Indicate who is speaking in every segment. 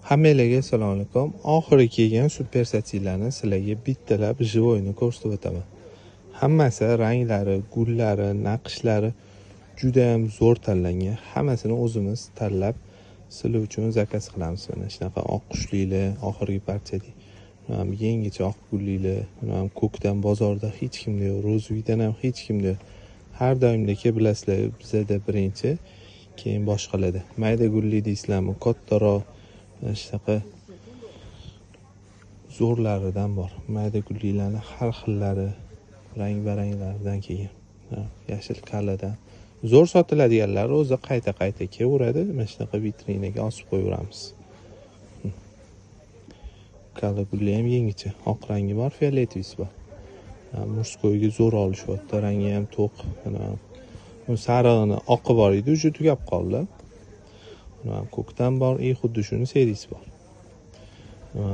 Speaker 1: Hammalarga assalomu alaykum. Oxiri kelgan super satsilarni sizlarga bittalab jivoyni ko'rsatib o'taman. Hammasi ranglari, gullari, naqshlari juda ham zo'r tanlangan. Hammasini o'zimiz tanlab sizlar uchun zakaz qilamiz. Mana shunaqa oq qushlilar, oxirgi partiyada yangicha oq gullilar, ko'kdan bozorda hech kimda yo'q, Rozvidan ham hech kimda yo'q. Har doimdagi bilasizlar, bizda birinchi, keyin boshqalarda. Mayda gulli deysizlarmi, kattaroq shunaqa zo'rlaridan bor. Mayda gullilarning har xillari, rang-baranglaridan kelgan. Yashil kaladan. Zo'r sotiladiganlar o'zi qayta-qayta kelaveradi. Mana shunaqa vitrinaga osib qo'yaveramiz. Kala gulli ham yangicha, oq rangi bor, fioletvisi bor. Murskoyga zo'r olishyapti, rangi ham to'q. Sarig'ini oqi bor edi, uje tugab qoldi. Ko'kdan bor, xuddi shuni serisi bor.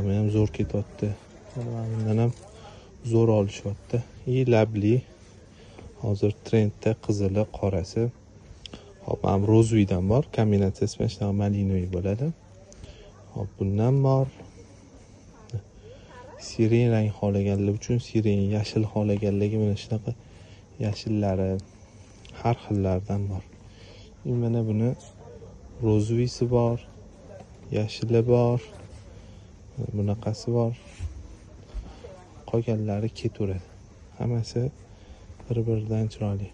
Speaker 1: Men ham zo'r ketyapti. Bundan ham zo'r olishyapti. Labli. Hozir trendda qizili, qorasi. Hop, ham Rozvidan bor, kombinatsiyasi bilan shunaqa malinoviy bo'ladi. Hop, bundan bor. Siren rang xohlaganlar uchun siren, yashil xohlaganlarga mana shunaqa yashillari har xillaridan bor. Mana buni rozvisi bor, yashili bor, bunaqasi bor. Qolganlari ketaveradi. Hammasi bir-biridan chiroyli.